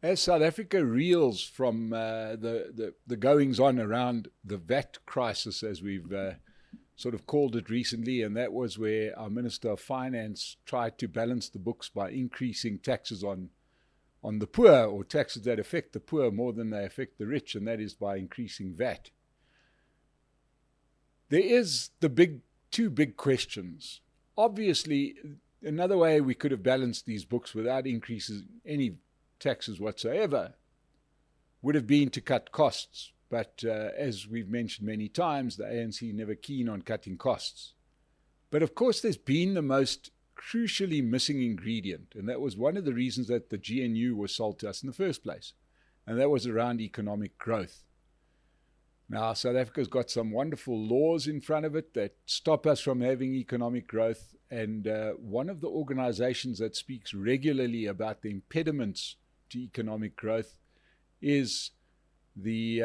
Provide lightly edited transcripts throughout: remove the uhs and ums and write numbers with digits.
As South Africa reels from the goings-on around the VAT crisis, as we've sort of called it recently, and that was where our Minister of Finance tried to balance the books by increasing taxes on the poor, or taxes that affect the poor more than they affect the rich, and that is by increasing VAT. There is two big questions. Obviously, another way we could have balanced these books without increases any taxes whatsoever would have been to cut costs. But as we've mentioned many times, the ANC never keen on cutting costs. But of course, there's been the most crucially missing ingredient, and that was one of the reasons that the GNU was sold to us in the first place, and that was around economic growth. Now, South Africa's got some wonderful laws in front of it that stop us from having economic growth, and one of the organizations that speaks regularly about the impediments to economic growth is the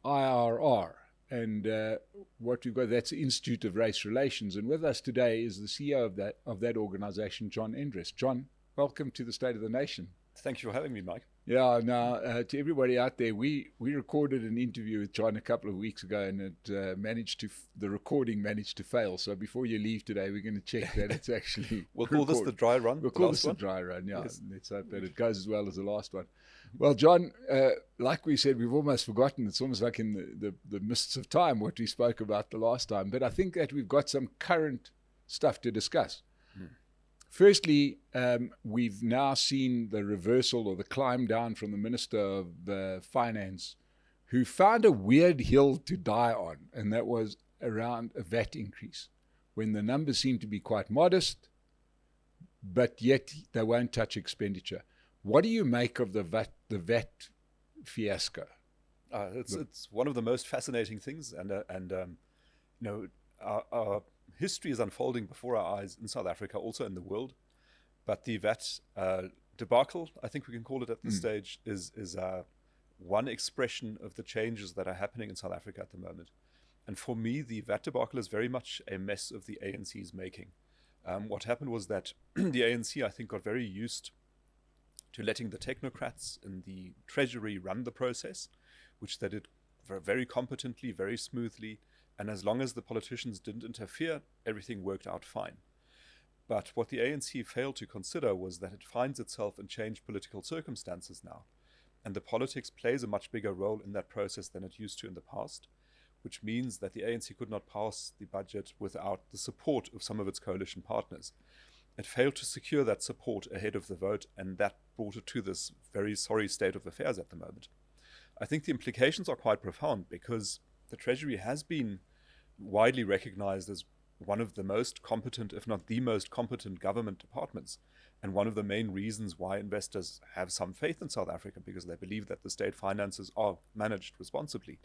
IRR. And what we've got, that's the Institute of Race Relations. And with us today is the CEO of that organization, John Endres. John, welcome to the State of the Nation. Thank you for having me, Mike. Yeah, now to everybody out there, we recorded an interview with John a couple of weeks ago, and it the recording managed to fail. So before you leave today, we're going to check that it's actually We'll call this the dry run. We'll call this the dry run, yeah. Yes. Let's hope that it goes as well as the last one. Well, John, like we said, we've almost forgotten. It's almost like in the mists of time what we spoke about the last time. But I think that we've got some current stuff to discuss. Firstly, we've now seen the reversal or the climb down from the Minister of Finance, who found a weird hill to die on, and that was around a VAT increase, when the numbers seem to be quite modest, but yet they won't touch expenditure. What do you make of the VAT fiasco? It's one of the most fascinating things, and our history is unfolding before our eyes in South Africa, also in the world. But the VAT debacle, I think we can call it at this stage, is one expression of the changes that are happening in South Africa at the moment. And for me, the VAT debacle is very much a mess of the ANC's making. What happened was that the ANC, I think, got very used to letting the technocrats in the Treasury run the process, which they did very competently, very smoothly. And as long as the politicians didn't interfere, everything worked out fine. But what the ANC failed to consider was that it finds itself in changed political circumstances now. And the politics plays a much bigger role in that process than it used to in the past, which means that the ANC could not pass the budget without the support of some of its coalition partners. It failed to secure that support ahead of the vote, and that brought it to this very sorry state of affairs at the moment. I think the implications are quite profound, because the Treasury has been widely recognized as one of the most competent, if not the most competent, government departments, and one of the main reasons why investors have some faith in South Africa, because they believe that the state finances are managed responsibly.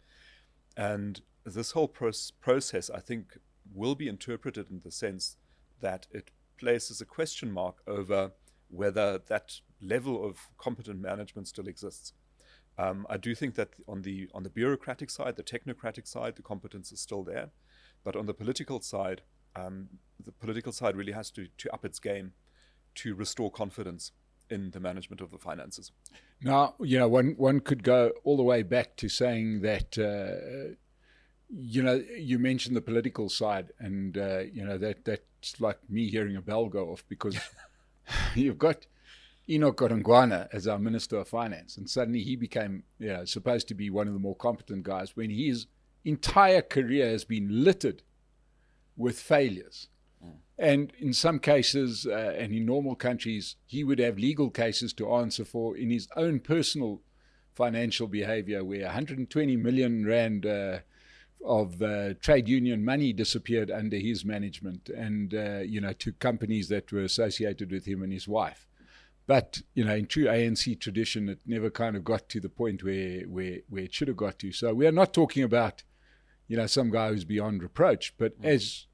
And this whole process, I think, will be interpreted in the sense that it places a question mark over whether that level of competent management still exists. I do think that on the bureaucratic side, the technocratic side, the competence is still there. But on the political side really has to up its game to restore confidence in the management of the finances. Now, one could go all the way back to saying that, you mentioned the political side, and, that's like me hearing a bell go off, because you've got Enoch Godongwana as our Minister of Finance, and suddenly he became supposed to be one of the more competent guys, when his entire career has been littered with failures. And in some cases, and in normal countries, he would have legal cases to answer for in his own personal financial behavior, where 120 million rand of trade union money disappeared under his management, and to companies that were associated with him and his wife. But in true ANC tradition, it never kind of got to the point where it should have got to. So we are not talking about some guy who's beyond reproach, but as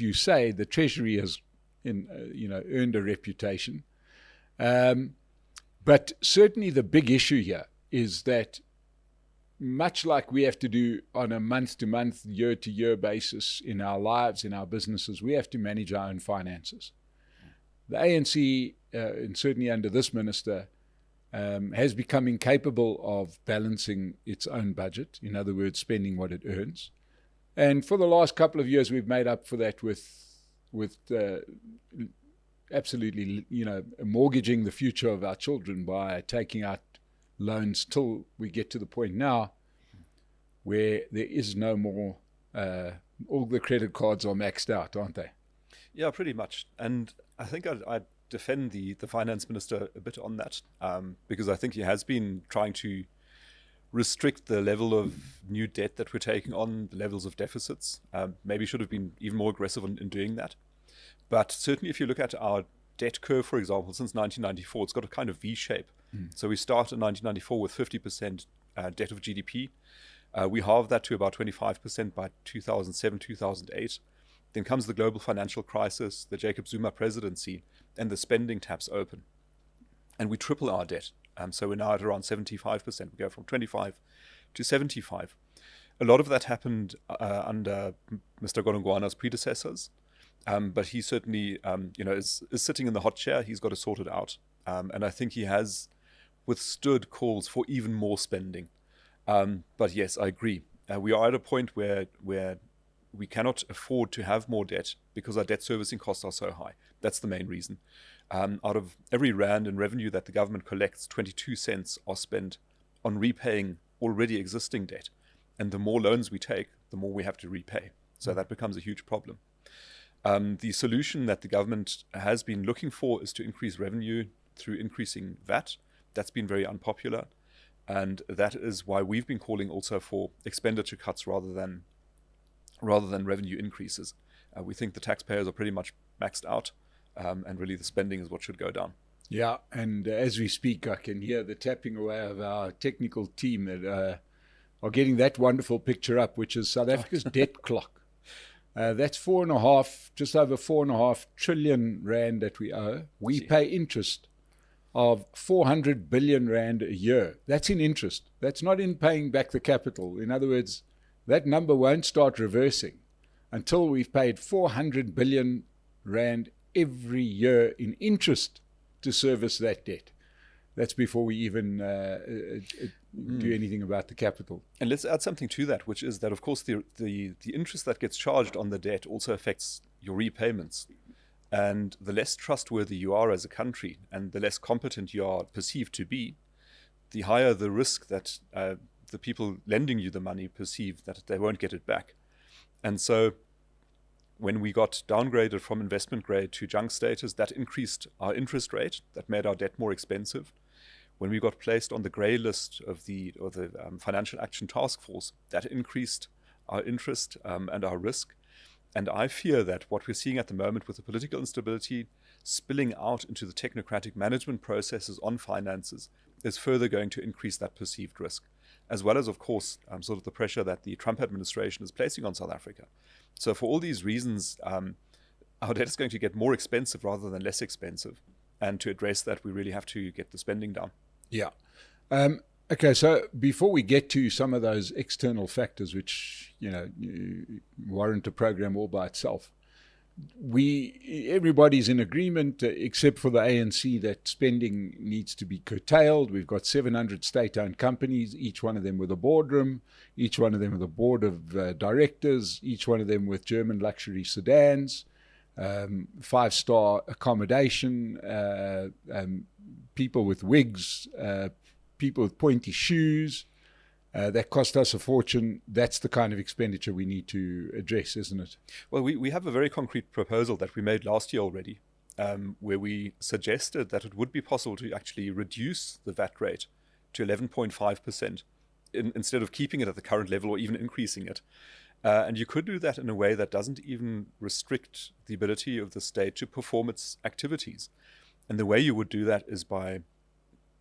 you say, the Treasury has earned a reputation. But certainly the big issue here is that, much like we have to do on a month-to-month, year-to-year basis in our lives, in our businesses, we have to manage our own finances. The ANC, and certainly under this minister, has become incapable of balancing its own budget, in other words, spending what it earns. And for the last couple of years, we've made up for that with absolutely, mortgaging the future of our children by taking out loans till we get to the point now where there is no more, all the credit cards are maxed out, aren't they? Yeah, pretty much. And I think I'd defend the finance minister a bit on that, because I think he has been trying to restrict the level of new debt that we're taking on, the levels of deficits. Maybe should have been even more aggressive in doing that. But certainly if you look at our debt curve, for example, since 1994, it's got a kind of V shape. So we start in 1994 with 50% debt of GDP. We halved that to about 25% by 2007, 2008. Then comes the global financial crisis, the Jacob Zuma presidency, and the spending taps open. And we triple our debt. So we're now at around 75%. We go from 25 to 75. A lot of that happened under Mr. Godongwana's predecessors. But he certainly, is sitting in the hot chair. He's got to sort it out. And I think he has withstood calls for even more spending. But yes, I agree. We are at a point where we cannot afford to have more debt because our debt servicing costs are so high. That's the main reason. Out of every rand in revenue that the government collects, 22 cents are spent on repaying already existing debt. And the more loans we take, the more we have to repay. So that becomes a huge problem. The solution that the government has been looking for is to increase revenue through increasing VAT. That's been very unpopular. And that is why we've been calling also for expenditure cuts rather than revenue increases. We think the taxpayers are pretty much maxed out, and really the spending is what should go down. Yeah, and as we speak, I can hear the tapping away of our technical team that are getting that wonderful picture up, which is South Africa's debt clock. That's just over 4.5 trillion rand that we owe. We pay interest of 400 billion rand a year. That's in interest. That's not in paying back the capital. In other words, that number won't start reversing until we've paid 400 billion rand every year in interest to service that debt. That's before we even do anything about the capital. And let's add something to that, which is that, of course, the interest that gets charged on the debt also affects your repayments. And the less trustworthy you are as a country and the less competent you are perceived to be, the higher the risk that the people lending you the money perceive that they won't get it back. And so when we got downgraded from investment grade to junk status, that increased our interest rate, that made our debt more expensive. When we got placed on the grey list of the Financial Action Task Force, that increased our interest and our risk. And I fear that what we're seeing at the moment with the political instability spilling out into the technocratic management processes on finances is further going to increase that perceived risk, as well as, of course, sort of the pressure that the Trump administration is placing on South Africa. So for all these reasons, our debt is going to get more expensive rather than less expensive. And to address that, we really have to get the spending down. Yeah. Okay, so before we get to some of those external factors which, warrant a program all by itself, everybody's in agreement except for the ANC that spending needs to be curtailed. We've got 700 state-owned companies, each one of them with a boardroom, each one of them with a board of directors, each one of them with German luxury sedans, 5-star accommodation, people with wigs, people with pointy shoes. That cost us a fortune. That's the kind of expenditure we need to address, isn't it? Well, we have a very concrete proposal that we made last year already, where we suggested that it would be possible to actually reduce the VAT rate to 11.5% instead of keeping it at the current level or even increasing it. And you could do that in a way that doesn't even restrict the ability of the state to perform its activities. And the way you would do that is by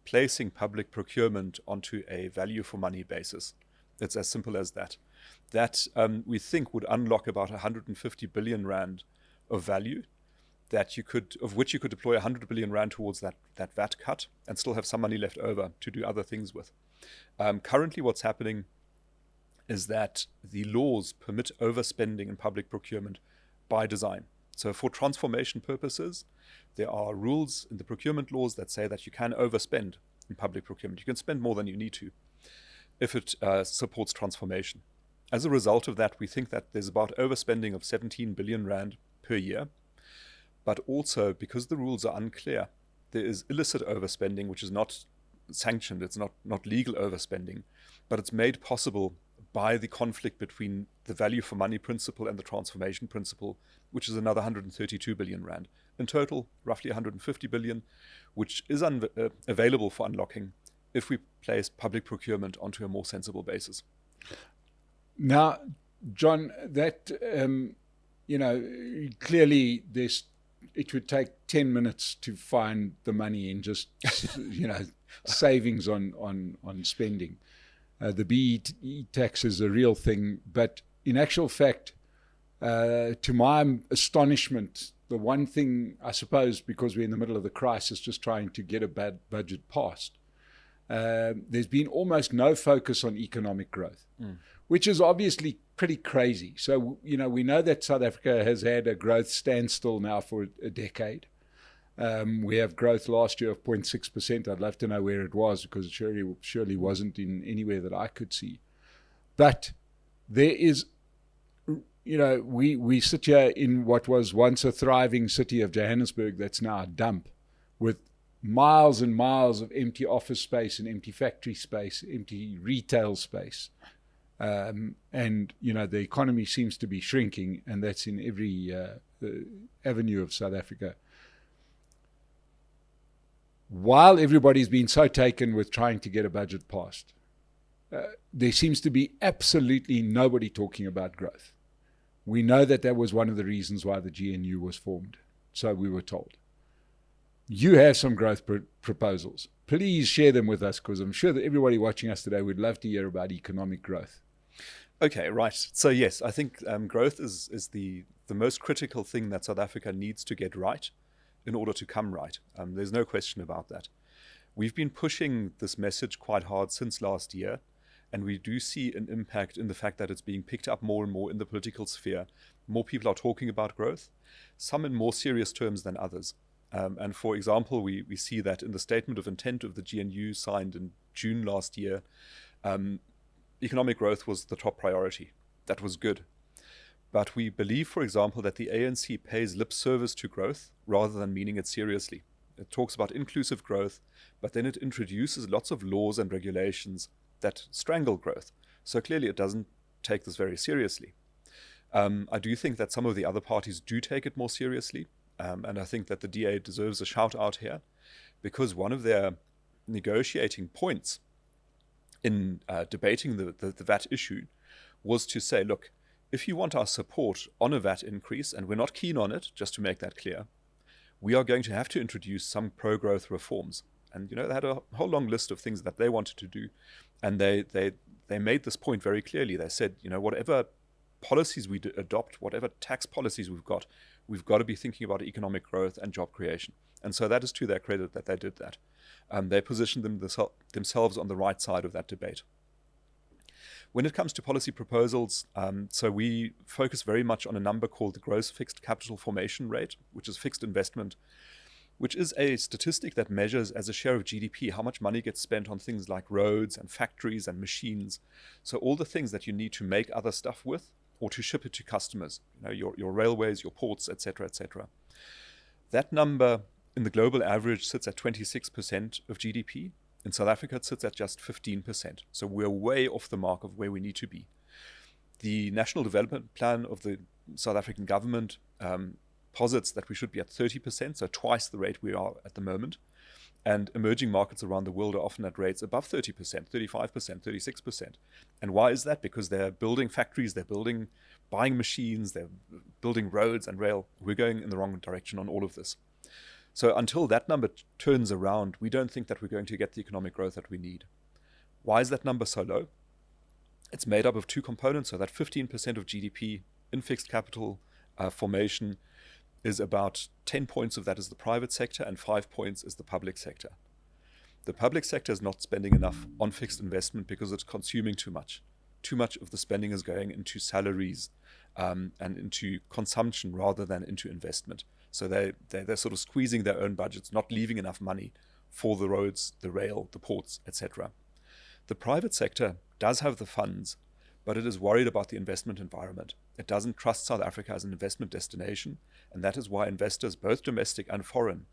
placing public procurement onto a value for money basis. It's as simple as that. That we think would unlock about 150 billion rand of value of which you could deploy 100 billion rand towards that VAT cut and still have some money left over to do other things with. Currently what's happening is that the laws permit overspending in public procurement by design. So for transformation purposes, there are rules in the procurement laws that say that you can overspend in public procurement. You can spend more than you need to if it supports transformation. As a result of that, we think that there's about overspending of 17 billion rand per year. But also, because the rules are unclear, there is illicit overspending, which is not sanctioned. It's not legal overspending, but it's made possible by the conflict between the value for money principle and the transformation principle, which is another 132 billion rand. In total, roughly 150 billion, which is available for unlocking if we place public procurement onto a more sensible basis. Now, John, that, clearly it would take 10 minutes to find the money in just, savings on spending. The BEE tax is a real thing, but in actual fact, to my astonishment, the one thing, I suppose, because we're in the middle of the crisis, just trying to get a bad budget passed, there's been almost no focus on economic growth, which is obviously pretty crazy. So, we know that South Africa has had a growth standstill now for a decade. We have growth last year of 0.6%. I'd love to know where it was, because it surely wasn't in anywhere that I could see. But there is, we sit here in what was once a thriving city of Johannesburg that's now a dump, with miles and miles of empty office space and empty factory space, empty retail space. And, the economy seems to be shrinking, and that's in every avenue of South Africa. While everybody's been so taken with trying to get a budget passed, there seems to be absolutely nobody talking about growth. We know that was one of the reasons why the GNU was formed, so we were told. You have some growth proposals. Please share them with us, because I'm sure that everybody watching us today would love to hear about economic growth. Okay, right. So yes, I think growth is the most critical thing that South Africa needs to get right in order to come right. There's no question about that. We've been pushing this message quite hard since last year, and we do see an impact in the fact that it's being picked up more and more in the political sphere. More people are talking about growth, some in more serious terms than others. And for example, we see that in the statement of intent of the GNU signed in June last year, economic growth was the top priority. That was good. But we believe, for example, that the ANC pays lip service to growth rather than meaning it seriously. It talks about inclusive growth, but then it introduces lots of laws and regulations that strangle growth. So clearly it doesn't take this very seriously. I do think that some of the other parties do take it more seriously. And I think that the DA deserves a shout out here, because one of their negotiating points in debating the VAT issue was to say, look, if you want our support on a VAT increase, and we're not keen on it, just to make that clear, we are going to have to introduce some pro-growth reforms. And, they had a whole long list of things that they wanted to do. And they made this point very clearly. They said, whatever policies we adopt, whatever tax policies we've got to be thinking about economic growth and job creation. And so that is to their credit that they did that. They positioned themselves on the right side of that debate. When it comes to policy proposals, so we focus very much on a number called the gross fixed capital formation rate, which is fixed investment, which is a statistic that measures as a share of GDP how much money gets spent on things like roads and factories and machines. So all the things that you need to make other stuff with or to ship it to customers, your railways, your ports, etc., etc. That number in the global average sits at 26% of GDP. In South Africa, it sits at just 15%. So we're way off the mark of where we need to be. The National Development Plan of the South African government posits that we should be at 30%, so twice the rate we are at the moment. And emerging markets around the world are often at rates above 30%, 35%, 36%. And why is that? Because they're building factories, buying machines, they're building roads and rail. We're going in the wrong direction on all of this. So until that number turns around, we don't think that we're going to get the economic growth that we need. Why is that number so low? It's made up of two components. So that 15% of GDP in fixed capital formation is about 10 points of that is the private sector and 5 points is the public sector. The public sector is not spending enough on fixed investment because it's consuming too much. Too much of the spending is going into salaries and into consumption rather than into investment. So they're sort of squeezing their own budgets, not leaving enough money for the roads, the rail, the ports, etc. The private sector does have the funds, but it is worried about the investment environment. It doesn't trust South Africa as an investment destination, and that is why investors, both domestic and foreign,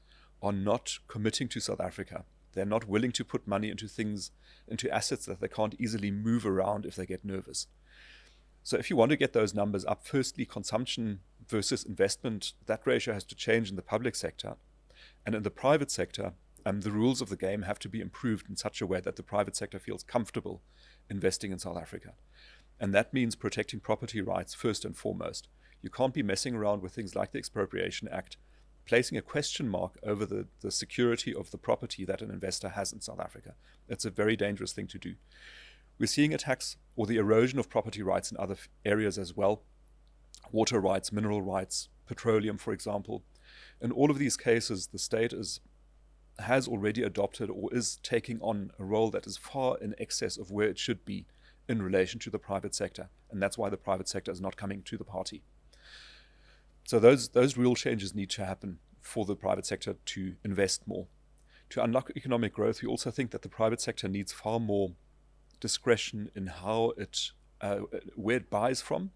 are not committing to South Africa. They're not willing to put money into things, into assets that they can't easily move around if they get nervous. So if you want to get those numbers up, firstly, consumption versus investment, that ratio has to change in the public sector. And in the private sector, the rules of the game have to be improved in such a way that the private sector feels comfortable investing in South Africa. And that means protecting property rights first and foremost. You can't be messing around with things like the Expropriation Act, placing a question mark over the security of the property that an investor has in South Africa. It's a very dangerous thing to do. We're seeing attacks or the erosion of property rights in other areas as well. Water rights, mineral rights, petroleum, for example. In all of these cases, the state has already adopted or is taking on a role that is far in excess of where it should be in relation to the private sector. And that's why the private sector is not coming to the party. So those real changes need to happen for the private sector to invest more. To unlock economic growth, we also think that the private sector needs far more discretion in how where it buys from,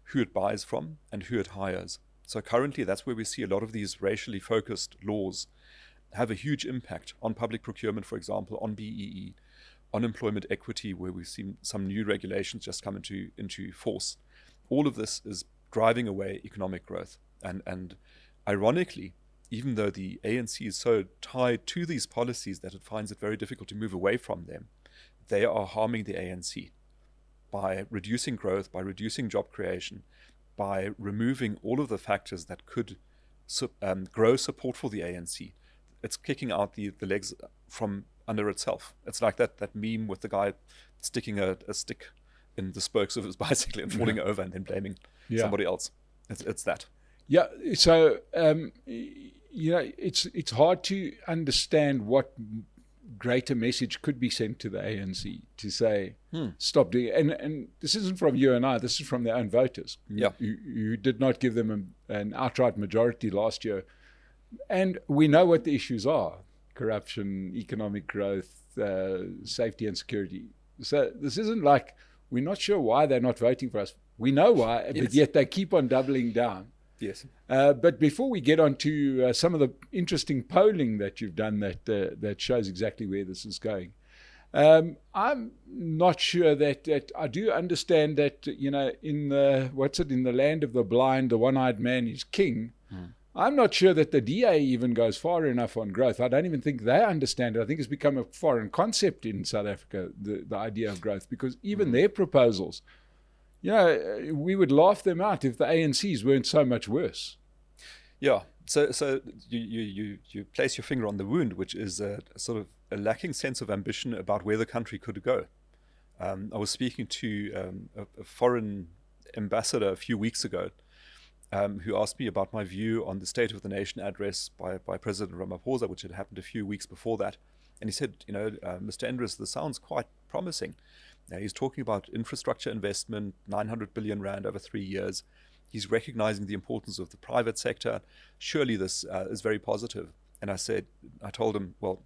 who it buys from, and who it hires. So currently, that's where we see a lot of these racially focused laws have a huge impact on public procurement, for example, on BEE, on employment equity, where we've seen some new regulations just come into force. All of this is driving away economic growth. And ironically, even though the ANC is so tied to these policies that it finds it very difficult to move away from them, they are harming the ANC by reducing growth, by reducing job creation, by removing all of the factors that could grow support for the ANC. It's kicking out the legs from under itself. It's like that meme with the guy sticking a stick in the spokes of his bicycle and falling over and then blaming somebody else. It's that. Yeah. So it's hard to understand what greater message could be sent to the ANC to say stop doing it. And this isn't from you and I. This is from their own voters. Yeah. You did not give them an outright majority last year. And we know what the issues are: corruption, economic growth, safety and security. So this isn't like we're not sure why they're not voting for us. We know why, but yet they keep on doubling down. Yes. But before we get on to some of the interesting polling that you've done that shows exactly where this is going, I'm not sure that I do understand that, in the land of the blind, the one-eyed man is king. I'm not sure that the DA even goes far enough on growth. I don't even think they understand it. I think it's become a foreign concept in South Africa, the idea of growth, because even their proposals, we would laugh them out if the ANCs weren't so much worse. Yeah. So you place your finger on the wound, which is a sort of a lacking sense of ambition about where the country could go. I was speaking to a foreign ambassador a few weeks ago, who asked me about my view on the State of the Nation address by President Ramaphosa, which had happened a few weeks before that. And he said, Mr. Endres, this sounds quite promising. Now, he's talking about infrastructure investment, 900 billion rand over 3 years. He's recognizing the importance of the private sector. Surely this is very positive. And I told him, well,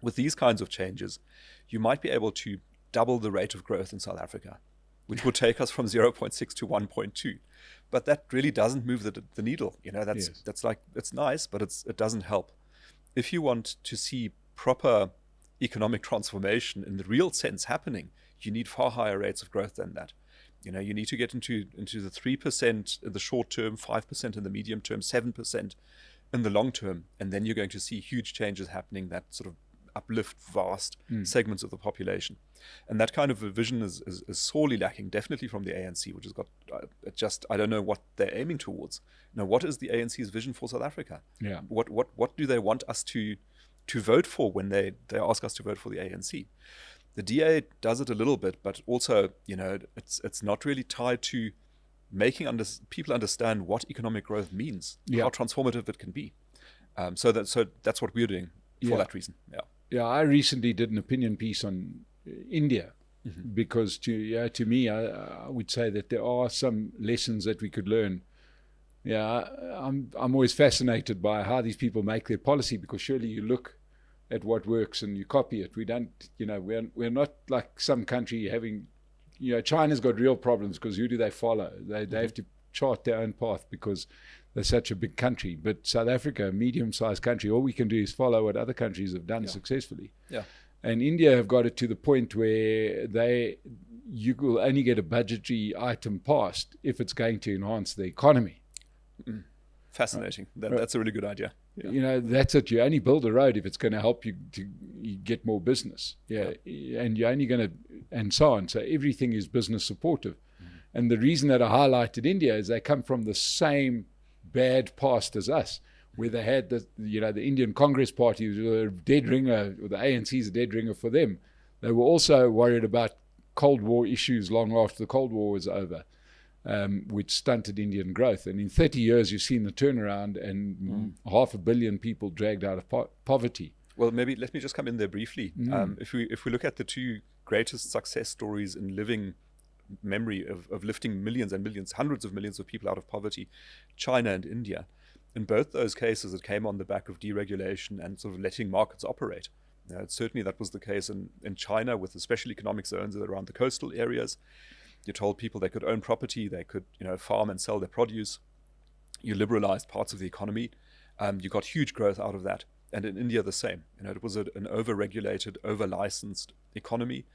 with these kinds of changes, you might be able to double the rate of growth in South Africa, which would take us from 0.6 to 1.2. But that really doesn't move the needle. That's like, it's nice, but it doesn't help. If you want to see proper economic transformation in the real sense happening, you need far higher rates of growth than that. You need to get into the 3% in the short term, 5% in the medium term, 7% in the long term, and then you're going to see huge changes happening that sort of uplift vast segments of the population. And that kind of a vision is sorely lacking, definitely from the ANC, which has got I don't know what they're aiming towards. What is the ANC's vision for South Africa? Yeah. What do they want us to vote for when they ask us to vote for the ANC? The DA does it a little bit, but also, it's not really tied to making people understand what economic growth means, how transformative it can be. So that's what we're doing for that reason. Yeah. Yeah, I recently did an opinion piece on India, because to me, I would say that there are some lessons that we could learn. Yeah, I'm always fascinated by how these people make their policy, because surely you look at what works and you copy it. We don't, we're not like some country having, China's got real problems because who do they follow? They have to chart their own path because they're such a big country. But South Africa, a medium-sized country, all we can do is follow what other countries have done successfully. Yeah. And India have got it to the point where you will only get a budgetary item passed if it's going to enhance the economy. Fascinating. That's a really good idea. Yeah. That's it. You only build a road if it's going to help you to get more business. And you're only going to, and so on. So everything is business supportive. And the reason that I highlighted India is they come from the same bad past as us, where they had the Indian Congress Party was a dead ringer, or the ANC is a dead ringer for them. They were also worried about Cold War issues long after the Cold War was over, which stunted Indian growth. And in 30 years, you've seen the turnaround and 500 million people dragged out of poverty. Well, maybe let me just come in there briefly. If we look at the two greatest success stories in living memory of lifting millions and millions, hundreds of millions of people out of poverty, China and India. In both those cases, it came on the back of deregulation and sort of letting markets operate. Certainly that was the case in China with the special economic zones around the coastal areas. You told people they could own property, they could farm and sell their produce. You liberalized parts of the economy. You got huge growth out of that. And in India, the same. It was an over-regulated, over-licensed economy.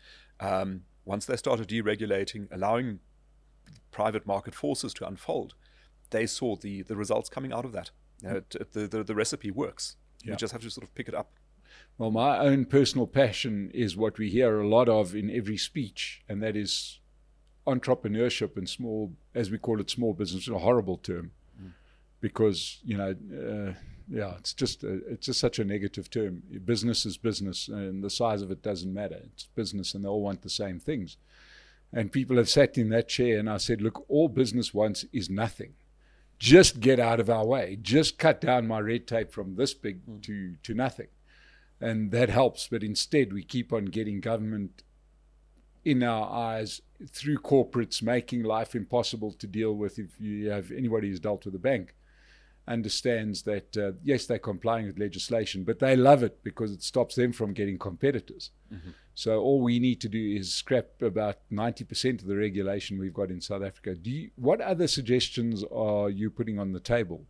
Once they started deregulating, allowing private market forces to unfold, they saw the results coming out of that. The recipe works. You just have to sort of pick it up. Well, my own personal passion is what we hear a lot of in every speech, and that is entrepreneurship and small, as we call it, small business, a horrible term, because it's just such a negative term. Business is business, and the size of it doesn't matter. It's business, and they all want the same things. And people have sat in that chair, and I said, look, all business wants is nothing. Just get out of our way. Just cut down my red tape from this big to nothing. And that helps. But instead, we keep on getting government in our eyes through corporates, making life impossible to deal with. If you have anybody who's dealt with a bank, understands that, yes, they're complying with legislation, but they love it because it stops them from getting competitors. So all we need to do is scrap about 90% of the regulation we've got in South Africa. What other suggestions are you putting on the table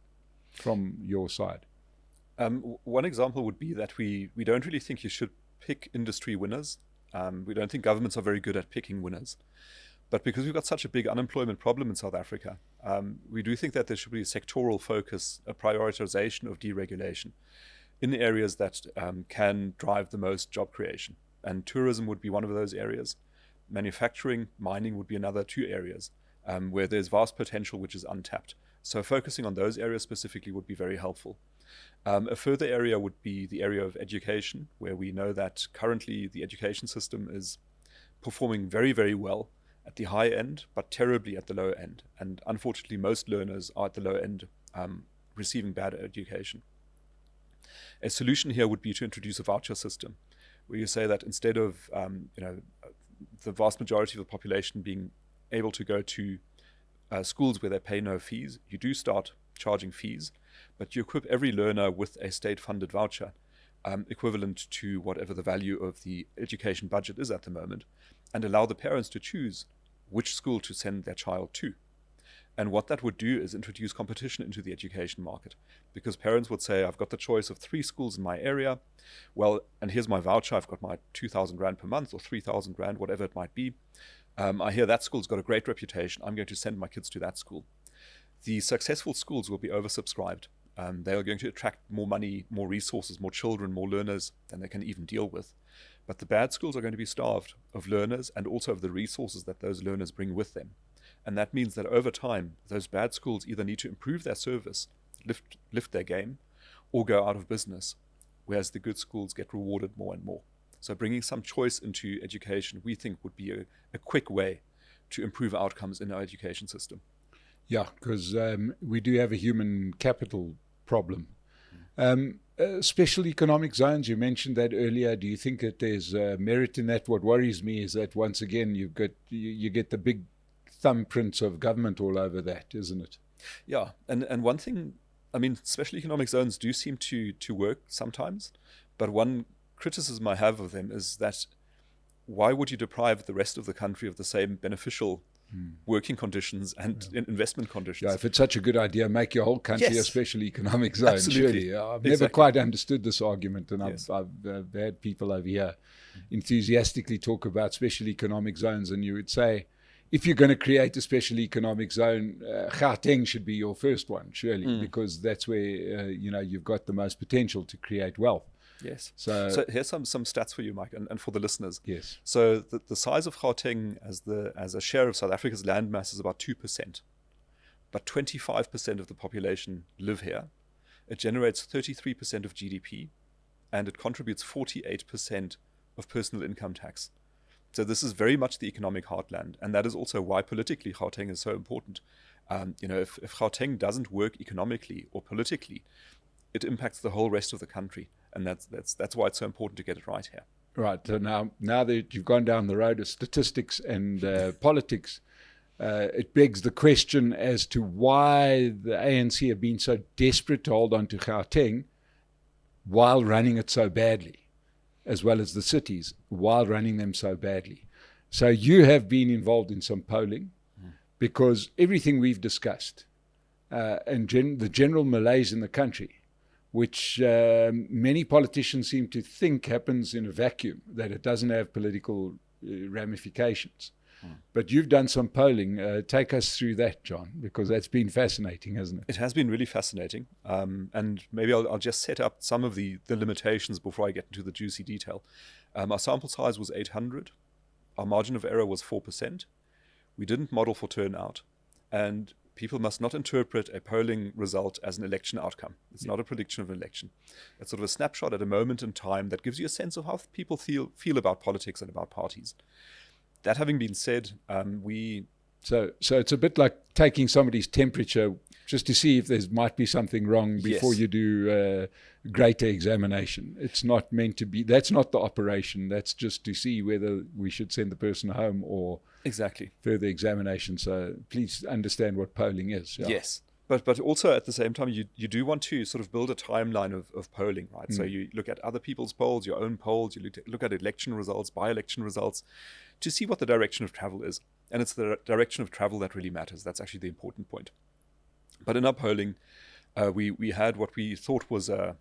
from your side? One example would be that we don't really think you should pick industry winners. We don't think governments are very good at picking winners. But because we've got such a big unemployment problem in South Africa, we do think that there should be a sectoral focus, a prioritization of deregulation in the areas that can drive the most job creation. And tourism would be one of those areas. Manufacturing, mining would be another two areas where there's vast potential which is untapped. So focusing on those areas specifically would be very helpful. A further area would be the area of education, where we know that currently the education system is performing very, very well at the high end, but terribly at the low end. And unfortunately, most learners are at the low end receiving bad education. A solution here would be to introduce a voucher system, where you say that instead of the vast majority of the population being able to go to schools where they pay no fees, you do start charging fees, but you equip every learner with a state-funded voucher equivalent to whatever the value of the education budget is at the moment, and allow the parents to choose which school to send their child to. And what that would do is introduce competition into the education market, because parents would say, I've got the choice of 3 schools in my area. Well, and here's my voucher. I've got my 2,000 Rand per month or 3,000 Rand, whatever it might be. I hear that school's got a great reputation. I'm going to send my kids to that school. The successful schools will be oversubscribed. They are going to attract more money, more resources, more children, more learners than they can even deal with. But the bad schools are going to be starved of learners and also of the resources that those learners bring with them. And that means that over time, those bad schools either need to improve their service, lift their game, or go out of business, whereas the good schools get rewarded more and more. So bringing some choice into education, we think, would be a quick way to improve outcomes in our education system. Yeah, because we do have a human capital problem. Special economic zones, you mentioned that earlier. Do you think that there's merit in that? What worries me is that once again you get the big thumbprints of government all over that, isn't it? Yeah, and one thing, I mean, special economic zones do seem to work sometimes, but one criticism I have of them is that why would you deprive the rest of the country of the same beneficial working conditions and investment conditions? Yeah, if it's such a good idea, make your whole country a special economic zone. Absolutely. Surely, I've never quite understood this argument, and I've had people over here enthusiastically talk about special economic zones, and you would say, if you're going to create a special economic zone, Gauteng should be your first one, surely, because that's where you've got the most potential to create wealth. Yes. So here's some stats for you, Mike, and for the listeners. Yes. So the size of Gauteng as a share of South Africa's land mass is about 2%, but 25% of the population live here. It generates 33% of GDP, and it contributes 48% of personal income tax. So this is very much the economic heartland, and that is also why politically Gauteng is so important. If Gauteng doesn't work economically or politically, it impacts the whole rest of the country, and that's why it's so important to get it right here. Right. So now that you've gone down the road of statistics and politics, it begs the question as to why the ANC have been so desperate to hold on to Gauteng while running it so badly, as well as the cities, while running them so badly. So you have been involved in some polling, because everything we've discussed and the general malaise in the country, which many politicians seem to think happens in a vacuum, that it doesn't have political ramifications. But you've done some polling. Take us through that, John, because that's been fascinating, hasn't it? It has been really fascinating. And maybe I'll just set up some of the limitations before I get into the juicy detail. Our sample size was 800. Our margin of error was 4%. We didn't model for turnout. And people must not interpret a polling result as an election outcome. It's not a prediction of an election. It's sort of a snapshot at a moment in time that gives you a sense of how people feel about politics and about parties. That having been said, So it's a bit like taking somebody's temperature just to see if there might be something wrong before you do a greater examination. It's not meant to be, that's not the operation. That's just to see whether we should send the person home or further examination. So please understand what polling is. Yeah. Yes. But also at the same time, you do want to sort of build a timeline of polling, right? So you look at other people's polls, your own polls, you look at election results, by-election results, to see what the direction of travel is. And it's the direction of travel that really matters. That's actually the important point. But in our polling, we had what we thought was a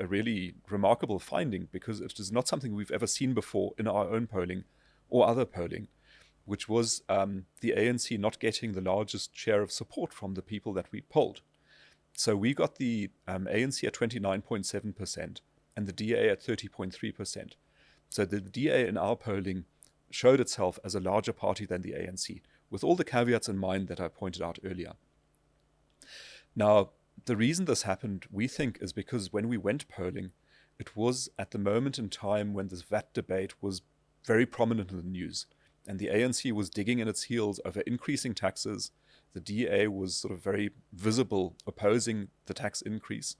really remarkable finding, because it is not something we've ever seen before in our own polling or other polling, which was the ANC not getting the largest share of support from the people that we polled. So we got the ANC at 29.7% and the DA at 30.3%. So the DA in our polling showed itself as a larger party than the ANC, with all the caveats in mind that I pointed out earlier. Now, the reason this happened, we think, is because when we went polling, it was at the moment in time when this VAT debate was very prominent in the news. And the ANC was digging in its heels over increasing taxes. The DA was sort of very visible opposing the tax increase.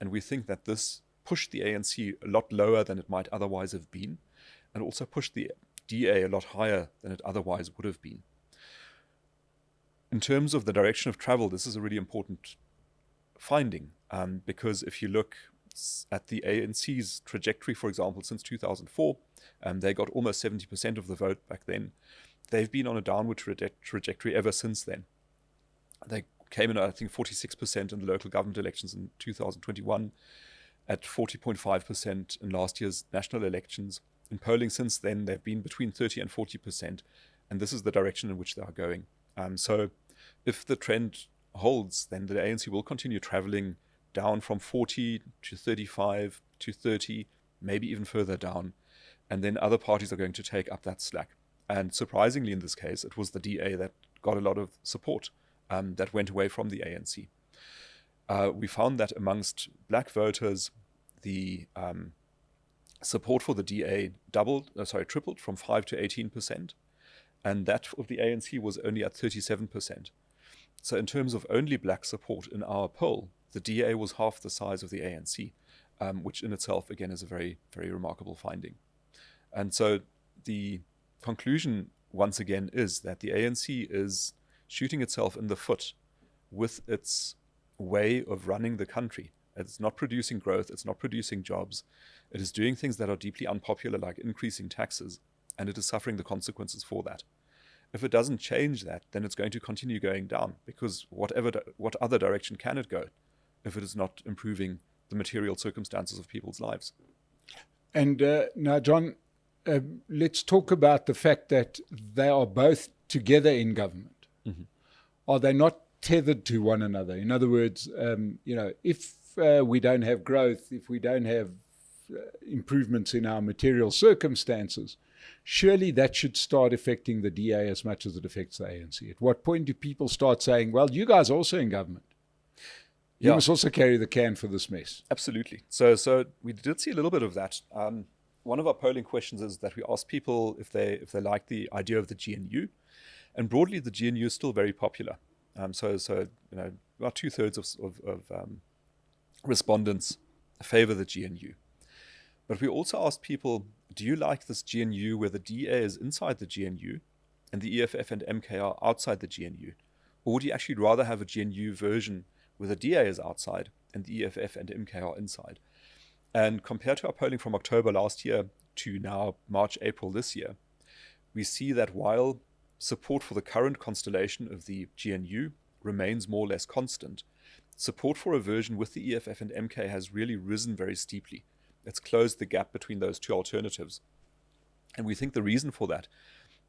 And we think that this pushed the ANC a lot lower than it might otherwise have been, and also pushed the DA a lot higher than it otherwise would have been. In terms of the direction of travel, this is a really important finding, because if you look at the ANC's trajectory, for example, since 2004, they got almost 70% of the vote back then. They've been on a downward trajectory ever since then. They came in, I think, 46% in the local government elections in 2021, at 40.5% in last year's national elections. In polling since then, they've been between 30 and 40%, and this is the direction in which they are going. So if the trend holds, then the ANC will continue traveling down from 40 to 35 to 30, maybe even further down. And then other parties are going to take up that slack. And surprisingly, in this case, it was the DA that got a lot of support that went away from the ANC. We found that amongst black voters, the support for the DA tripled from 5 to 18%. And that of the ANC was only at 37%. So in terms of only black support in our poll, the DA was half the size of the ANC, which in itself, again, is a very, very remarkable finding. And so the conclusion, once again, is that the ANC is shooting itself in the foot with its way of running the country, It's not producing growth. It's not producing jobs. It is doing things that are deeply unpopular, like increasing taxes, and it is suffering the consequences for that. If it doesn't change that, then it's going to continue going down, because what other direction can it go if it is not improving the material circumstances of people's lives? And now, John, let's talk about the fact that they are both together in government. Mm-hmm. Are they not tethered to one another? In other words, if we don't have growth, if we don't have improvements in our material circumstances, surely that should start affecting the DA as much as it affects the ANC. At what point do people start saying, well, you guys are also in government? You must also carry the can for this mess. Absolutely. So we did see a little bit of that. One of our polling questions is that we asked people if they like the idea of the GNU, and broadly the GNU is still very popular. So about 2/3 of respondents favor the GNU. But we also asked people, do you like this GNU where the DA is inside the GNU and the EFF and MK are outside the GNU? Or would you actually rather have a GNU version where the DA is outside and the EFF and MK are inside? And compared to our polling from October last year to now March, April this year, we see that while support for the current constellation of the GNU remains more or less constant, support for a version with the EFF and MK has really risen very steeply. It's closed the gap between those two alternatives. And we think the reason for that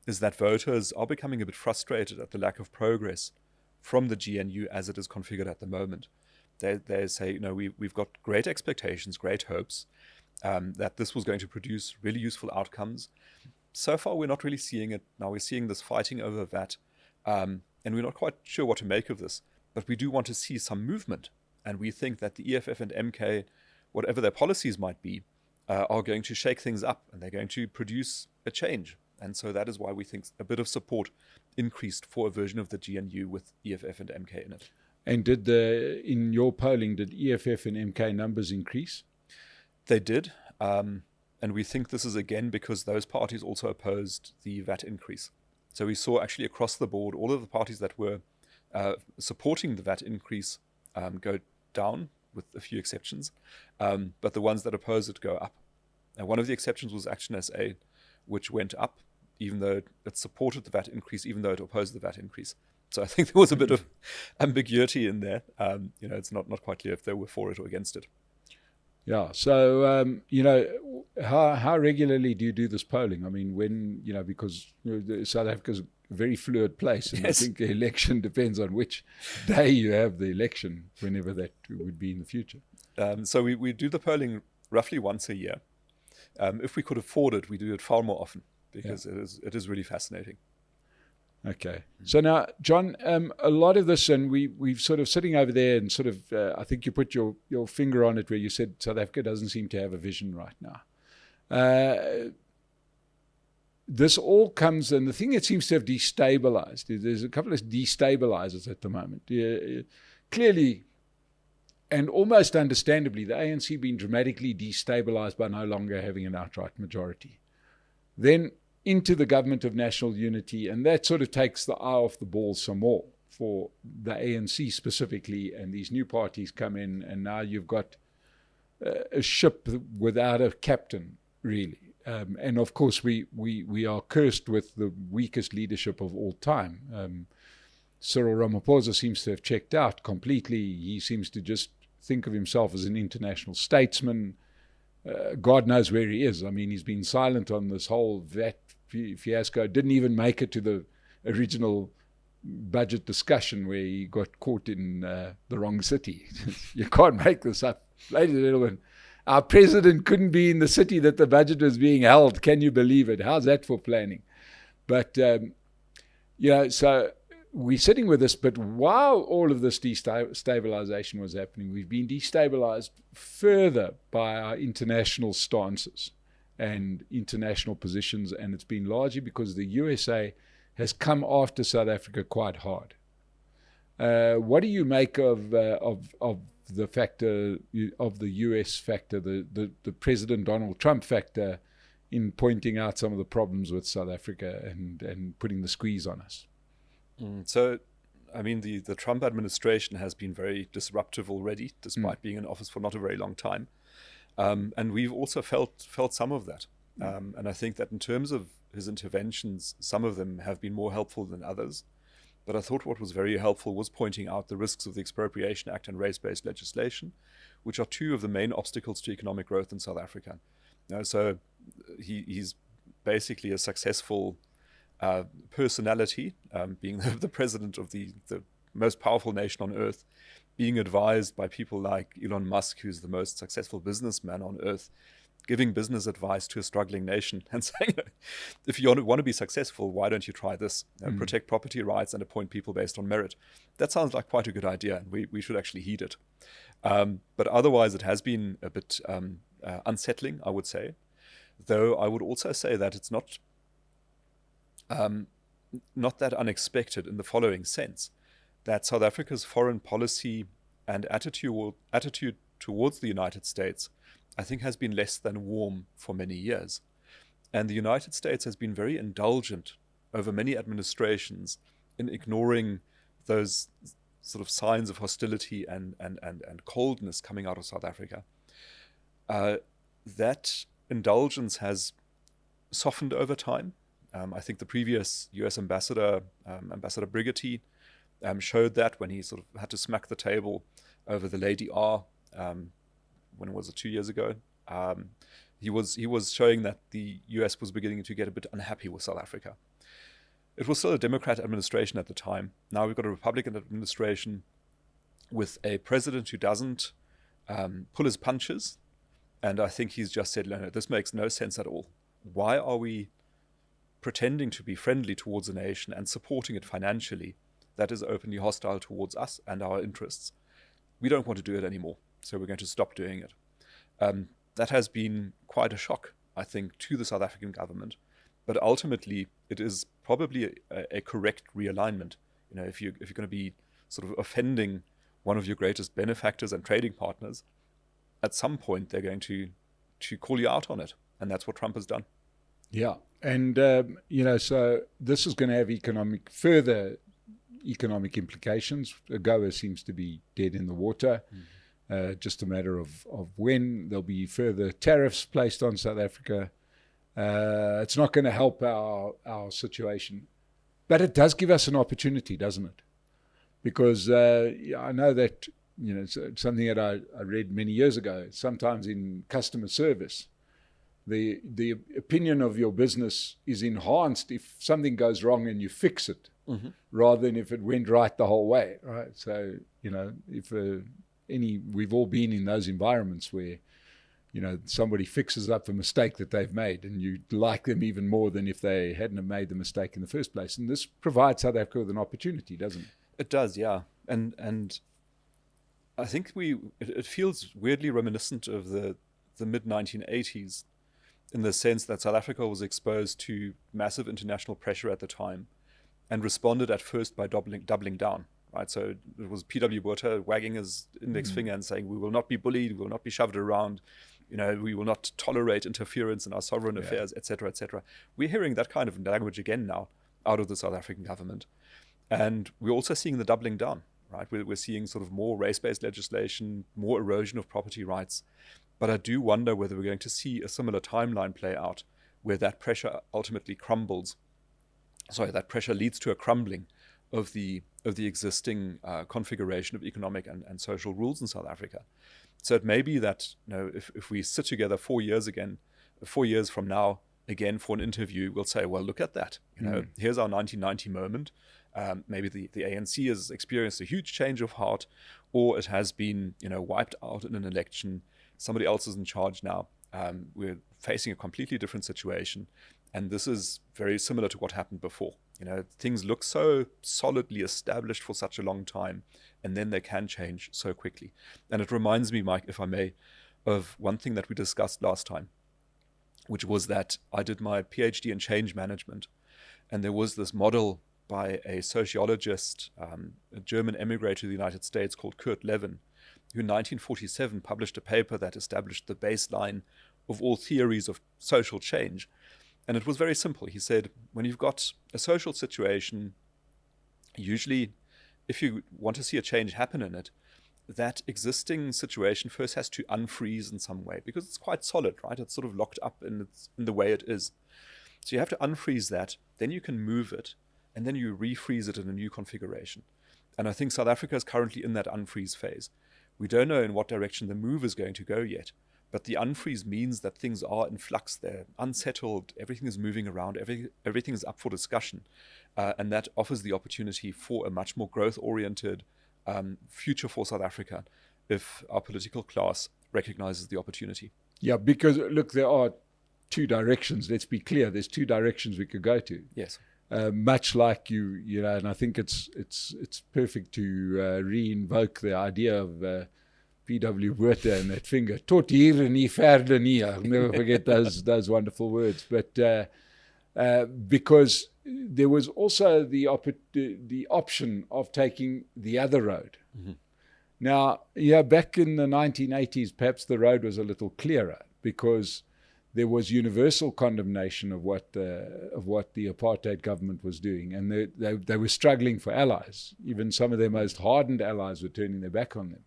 is that voters are becoming a bit frustrated at the lack of progress from the GNU as it is configured at the moment. They say, we've got great expectations, great hopes, that this was going to produce really useful outcomes. So far, we're not really seeing it. Now we're seeing this fighting over VAT, and we're not quite sure what to make of this. But we do want to see some movement. And we think that the EFF and MK, whatever their policies might be, are going to shake things up, and they're going to produce a change. And so that is why we think a bit of support increased for a version of the GNU with EFF and MK in it. And in your polling, did EFF and MK numbers increase? They did. And we think this is again because those parties also opposed the VAT increase. So we saw actually across the board, all of the parties that were supporting the VAT increase go down, with a few exceptions, but the ones that oppose it go up. And one of the exceptions was Action SA, which went up, even though it supported the VAT increase, even though it opposed the VAT increase. So I think there was a bit of ambiguity in there. It's not quite clear if they were for it or against it. Yeah. So, how regularly do you do this polling? I mean, because South Africa's a very fluid place, and yes. I think the election depends on which day you have the election, whenever that would be in the future. So we do the polling roughly once a year. If we could afford it, we do it far more often, because it is really fascinating. Okay. So now, John, a lot of this, and we've sort of sitting over there and sort of, I think you put your finger on it where you said South Africa doesn't seem to have a vision right now. This all comes, and the thing that seems to have destabilized, there's a couple of destabilizers at the moment. Clearly, and almost understandably, the ANC being dramatically destabilized by no longer having an outright majority. Then into the government of national unity, and that sort of takes the eye off the ball some more for the ANC specifically, and these new parties come in, and now you've got a ship without a captain, really. And of course, we are cursed with the weakest leadership of all time. Cyril Ramaphosa seems to have checked out completely. He seems to just think of himself as an international statesman. God knows where he is. I mean, he's been silent on this whole VAT fiasco. Didn't even make it to the original budget discussion where he got caught in the wrong city. You can't make this up. Ladies and gentlemen, our president couldn't be in the city that the budget was being held. Can you believe it? How's that for planning? But, so we're sitting with this, but while all of this destabilization was happening, we've been destabilized further by our international stances and international positions, and it's been largely because the USA has come after South Africa quite hard. What do you make of the factor of the US factor, the President Donald Trump factor, in pointing out some of the problems with South Africa and putting the squeeze on us? So I mean, the Trump administration has been very disruptive already, despite being in office for not a very long time. And we've also felt some of that. And I think that in terms of his interventions, some of them have been more helpful than others. But I thought what was very helpful was pointing out the risks of the Expropriation Act and race-based legislation, which are two of the main obstacles to economic growth in South Africa. So he's basically a successful personality, being the president of the most powerful nation on earth, being advised by people like Elon Musk, who's the most successful businessman on earth, giving business advice to a struggling nation and saying, if you want to be successful, why don't you try this? Protect property rights and appoint people based on merit. That sounds like quite a good idea, and we should actually heed it. But otherwise, it has been a bit unsettling, I would say. Though I would also say that it's not that unexpected in the following sense, that South Africa's foreign policy and attitude towards the United States, I think, has been less than warm for many years. And the United States has been very indulgent over many administrations in ignoring those sort of signs of hostility and coldness coming out of South Africa. That indulgence has softened over time. I think the previous US ambassador, Ambassador Brigety, showed that when he sort of had to smack the table over the Lady R, when was it, 2 years ago? He was showing that the US was beginning to get a bit unhappy with South Africa. It was still a Democrat administration at the time. Now we've got a Republican administration with a president who doesn't pull his punches. And I think he's just said, no, this makes no sense at all. Why are we pretending to be friendly towards a nation and supporting it financially that is openly hostile towards us and our interests? We don't want to do it anymore, so we're going to stop doing it. That has been quite a shock, I think, to the South African government. But ultimately, it is probably a correct realignment. You know, if you're going to be sort of offending one of your greatest benefactors and trading partners, at some point they're going to call you out on it, and that's what Trump has done. Yeah, and so this is going to have further economic implications. AGOA seems to be dead in the water. Just a matter of when. There'll be further tariffs placed on South Africa. It's not going to help our situation, but it does give us an opportunity, doesn't it? Because I know that, it's something that I read many years ago. Sometimes in customer service, the opinion of your business is enhanced if something goes wrong and you fix it, rather than if it went right the whole way, right? So, if we've all been in those environments where, somebody fixes up a mistake that they've made, and you like them even more than if they hadn't have made the mistake in the first place. And this provides South Africa with an opportunity, doesn't it? It does, yeah. And I think it feels weirdly reminiscent of the mid-1980s, in the sense that South Africa was exposed to massive international pressure at the time and responded at first by doubling down. Right, so it was P.W. Botha wagging his index finger and saying, we will not be bullied, we will not be shoved around, we will not tolerate interference in our sovereign affairs, etc., etc. We're hearing that kind of language again now out of the South African government. And we're also seeing the doubling down, right? We're seeing sort of more race-based legislation, more erosion of property rights. But I do wonder whether we're going to see a similar timeline play out where that pressure ultimately that pressure leads to a crumbling of the existing configuration of economic and social rules in South Africa. So it may be that, if we sit together 4 years from now, again for an interview, we'll say, well, look at that. Here's our 1990 moment. Maybe the ANC has experienced a huge change of heart, or it has been, wiped out in an election. Somebody else is in charge now. We're facing a completely different situation. And this is very similar to what happened before. Things look so solidly established for such a long time, and then they can change so quickly. And it reminds me, Mike, if I may, of one thing that we discussed last time, which was that I did my PhD in change management, and there was this model by a sociologist, a German emigre to the United States called Kurt Levin, who in 1947 published a paper that established the baseline of all theories of social change. And it was very simple. He said, when you've got a social situation, usually if you want to see a change happen in it, that existing situation first has to unfreeze in some way, because it's quite solid, right? It's sort of locked up in the way it is. So you have to unfreeze that, then you can move it, and then you refreeze it in a new configuration. And I think South Africa is currently in that unfreeze phase. We don't know in what direction the move is going to go yet, but the unfreeze means that things are in flux, they're unsettled, everything is moving around, everything is up for discussion. And that offers the opportunity for a much more growth-oriented future for South Africa if our political class recognizes the opportunity. Yeah, because look, there are two directions. Let's be clear. There's two directions we could go to. Yes. Much like you know, and I think it's perfect to re-invoke the idea of P.W. Botha and that finger. Tot hier en nie verder nie. I'll never forget those wonderful words. But because there was also the option of taking the other road. Mm-hmm. Now, yeah, back in the 1980s, perhaps the road was a little clearer because there was universal condemnation of what the apartheid government was doing, and they were struggling for allies. Even some of their most hardened allies were turning their back on them.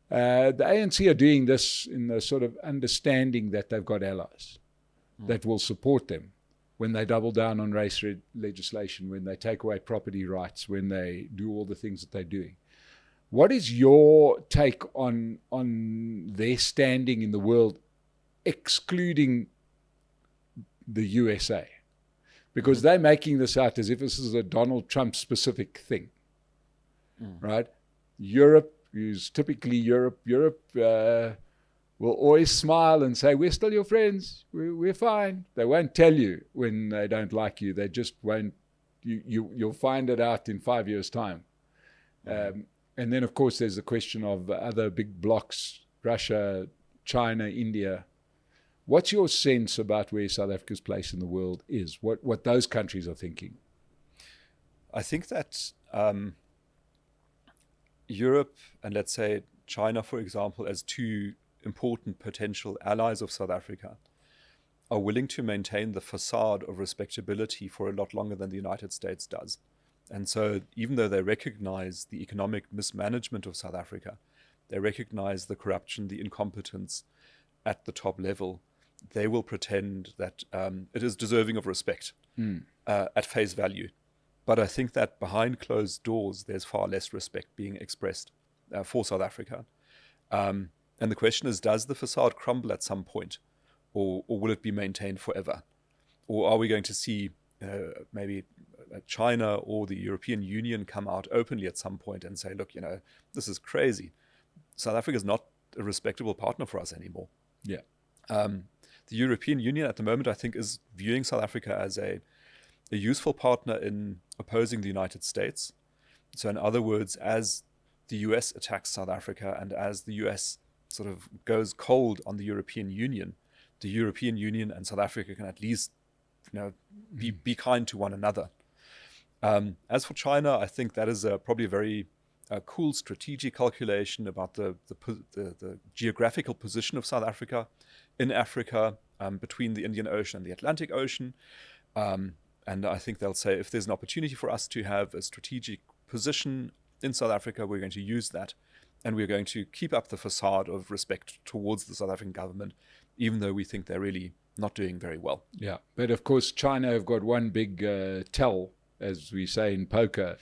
The ANC are doing this in the sort of understanding that they've got allies that will support them when they double down on race legislation, when they take away property rights, when they do all the things that they're doing. What is your take on their standing in the world, excluding the USA? Because they're making this out as if this is a Donald Trump specific thing, right? Europe, who's typically Europe will always smile and say, we're still your friends, we're fine. They won't tell you when they don't like you. They just won't. You'll find it out in 5 years' time. And then, of course, there's the question of other big blocs, Russia, China, India. What's your sense about where South Africa's place in the world is, what those countries are thinking? I think that Europe and, let's say, China, for example, as two important potential allies of South Africa, are willing to maintain the facade of respectability for a lot longer than the United States does. And so even though they recognize the economic mismanagement of South Africa, they recognize the corruption, the incompetence at the top level, they will pretend that it is deserving of respect at face value. But I think that behind closed doors, there's far less respect being expressed for South Africa. And the question is, does the facade crumble at some point, or will it be maintained forever? Or are we going to see maybe China or the European Union come out openly at some point and say, look, this is crazy. South Africa is not a respectable partner for us anymore. Yeah. The European Union at the moment, I think, is viewing South Africa as a useful partner in opposing the United States. So in other words, as the US attacks South Africa and as the US sort of goes cold on the European Union and South Africa can at least be kind to one another. As for China, I think that is probably a very cool strategic calculation about the geographical position of South Africa in Africa, between the Indian Ocean and the Atlantic Ocean. And I think they'll say, if there's an opportunity for us to have a strategic position in South Africa, we're going to use that. And we're going to keep up the facade of respect towards the South African government, even though we think they're really not doing very well. Yeah, but of course, China have got one big tell, as we say in poker,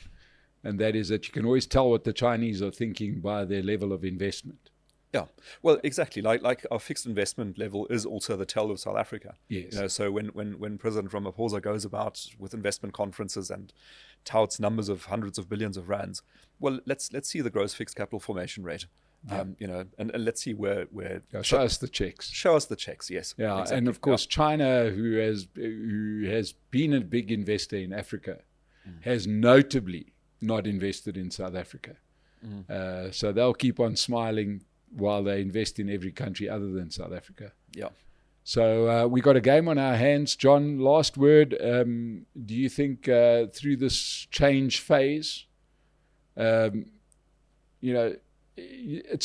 and that is that you can always tell what the Chinese are thinking by their level of investment. Yeah, well, exactly. Like our fixed investment level is also the tell of South Africa. Yes. So when President Ramaphosa goes about with investment conferences and touts numbers of hundreds of billions of rands, well, let's see the gross fixed capital formation rate. Yeah. And let's see where show us the checks. Show us the checks. Yes. Yeah, exactly. And of course, China, who has been a big investor in Africa, has notably not invested in South Africa. So they'll keep on smiling while they invest in every country other than South Africa. Yeah. So we got a game on our hands. John, last word. Do you think through this change phase, it's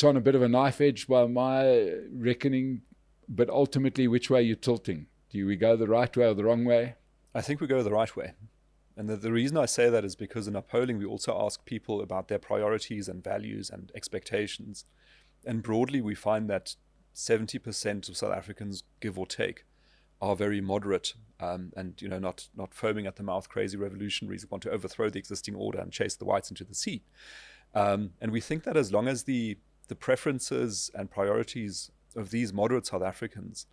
on a bit of a knife edge by my reckoning, but ultimately, which way you're tilting? Do we go the right way or the wrong way? I think we go the right way. And the reason I say that is because in our polling, we also ask people about their priorities and values and expectations. And broadly, we find that 70% of South Africans, give or take, are very moderate and not foaming at the mouth, crazy revolutionaries who want to overthrow the existing order and chase the whites into the sea. And we think that as long as the preferences and priorities of these moderate South Africans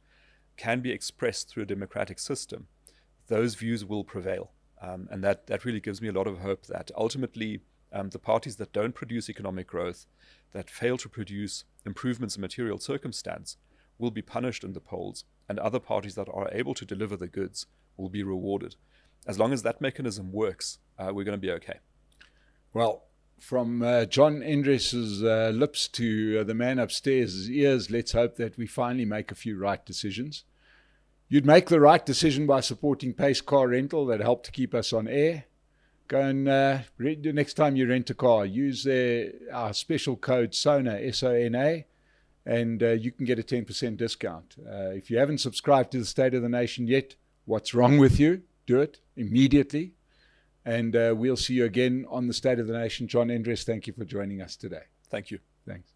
can be expressed through a democratic system, those views will prevail. And that really gives me a lot of hope that ultimately the parties that don't produce economic growth, that fail to produce improvements in material circumstance, will be punished in the polls, and other parties that are able to deliver the goods will be rewarded. As long as that mechanism works, we're going to be okay. Well, from John Endres's lips to the man upstairs' ears, let's hope that we finally make a few right decisions. You'd make the right decision by supporting Pace Car Rental that helped to keep us on air. Go and the next time you rent a car, use our special code SONA, S-O-N-A, and you can get a 10% discount. If you haven't subscribed to the State of the Nation yet, what's wrong with you? Do it immediately. And we'll see you again on the State of the Nation. John Endres, thank you for joining us today. Thank you. Thanks.